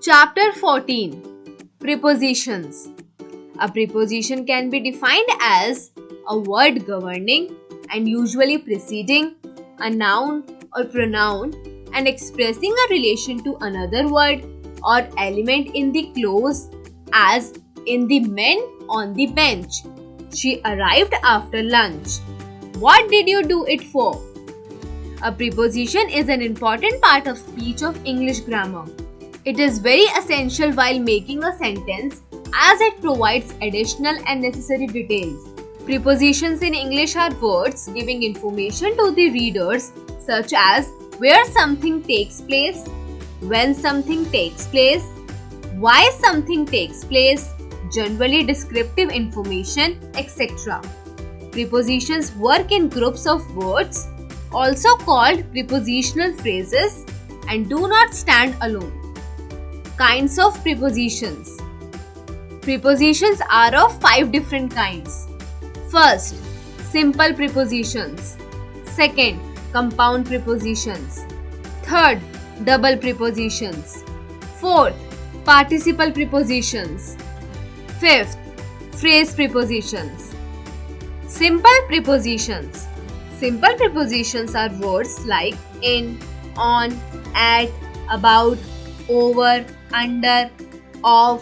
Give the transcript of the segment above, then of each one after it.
Chapter 14. Prepositions. A preposition can be defined as a word governing and usually preceding a noun or pronoun and expressing a relation to another word or element in the clause, as in the men on the bench. She arrived after lunch. What did you do it for? A preposition is an important part of speech of English grammar. It is very essential while making a sentence as it provides additional and necessary details. Prepositions in English are words giving information to the readers, such as where something takes place, when something takes place, why something takes place, generally descriptive information, etc. Prepositions work in groups of words, also called prepositional phrases, and do not stand alone. Kinds of prepositions. Prepositions are of 5 different kinds. First, simple prepositions. Second, compound prepositions. Third, double prepositions. Fourth, participle prepositions. Fifth, phrase prepositions. Simple prepositions. Simple prepositions are words like in, on, at, about, over, under, of,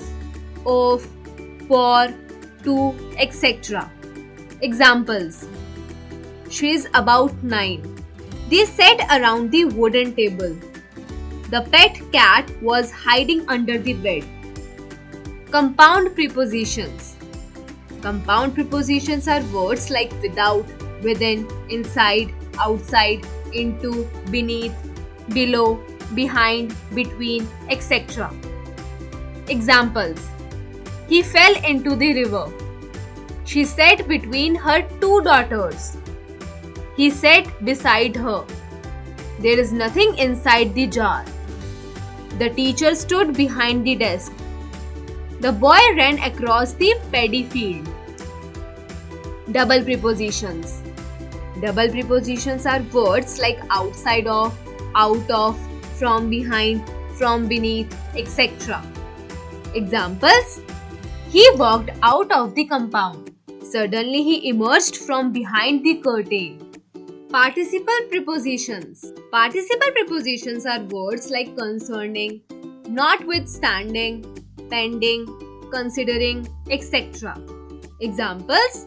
for, to, etc. Examples. She is about 9. They sat around the wooden table. The pet cat was hiding under the bed. Compound prepositions. Compound prepositions are words like without, within, inside, outside, into, beneath, below, behind, between, etc. Examples. He fell into the river. She sat between her 2 daughters. He sat beside her. There is nothing inside the jar. The teacher stood behind the desk. The boy ran across the paddy field. Double prepositions. Double prepositions are words like outside of, out of, from behind, from beneath, etc. Examples. He walked out of the compound. Suddenly he emerged from behind the curtain. Participle prepositions. Participle prepositions are words like concerning, notwithstanding, pending, considering, etc. Examples.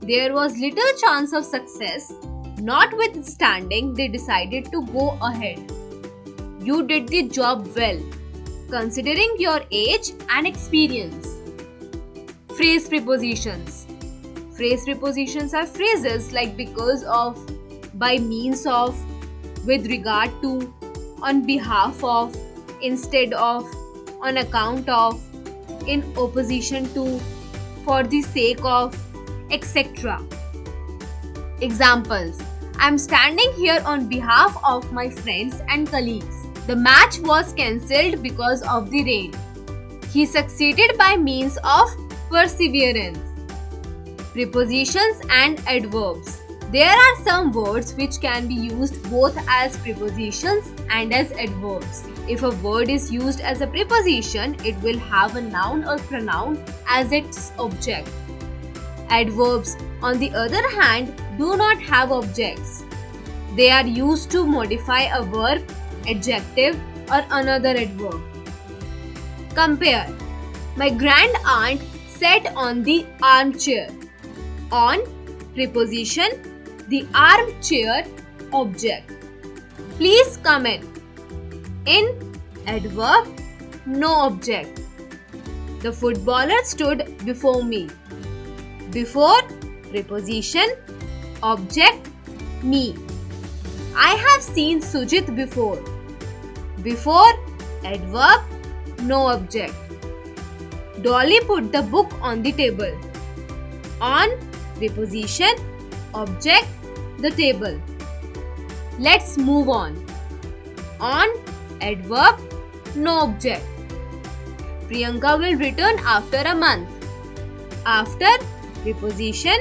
There was little chance of success. Notwithstanding, they decided to go ahead. You did the job well, considering your age and experience. Phrase prepositions. Phrase prepositions are phrases like because of, by means of, with regard to, on behalf of, instead of, on account of, in opposition to, for the sake of, etc. Examples. I am standing here on behalf of my friends and colleagues. The match was cancelled because of the rain. He succeeded by means of perseverance. Prepositions and adverbs. There are some words which can be used both as prepositions and as adverbs. If a word is used as a preposition, it will have a noun or pronoun as its object. Adverbs, on the other hand, do not have objects. They are used to modify a verb, adjective, or another adverb. Compare. My grand aunt sat on the armchair. On, preposition, the armchair, object. Please come in. In, adverb, no object. The footballer stood before me. Before, preposition, object, me. I have seen Sujit before. Before, adverb, no object. Dolly put the book on the table. On, preposition, object, the table. Let's move on. On, adverb, no object. Priyanka will return after a month. After, preposition,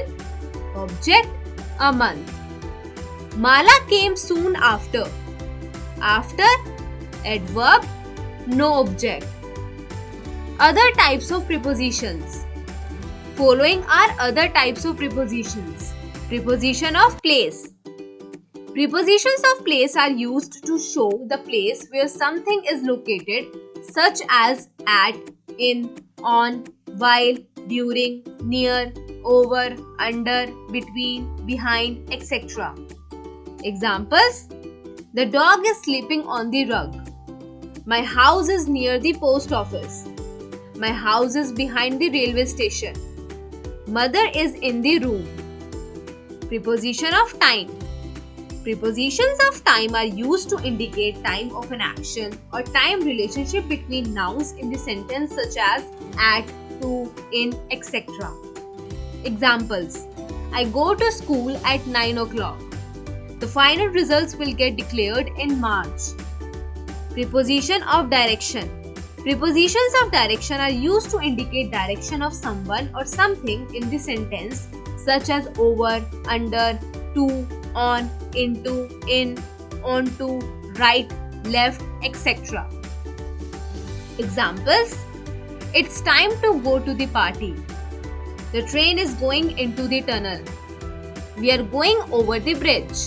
object, a month. Mala came soon after. After, adverb, no object. Other types of prepositions. Following are other types of prepositions. Preposition of place. Prepositions of place are used to show the place where something is located, such as at, in, on, while, during, near, over, under, between, behind, etc. Examples: the dog is sleeping on the rug. My house is near the post office. My house is behind the railway station. Mother is in the room. Preposition of time. Prepositions of time are used to indicate time of an action or time relationship between nouns in the sentence, such as at, to, in, etc. Examples: I go to school at 9 o'clock. The final results will get declared in March. Preposition of direction. Prepositions of direction are used to indicate direction of someone or something in the sentence, such as over, under, to, on, into, in, onto, right, left, etc. Examples: it's time to go to the party. The train is going into the tunnel. We are going over the bridge.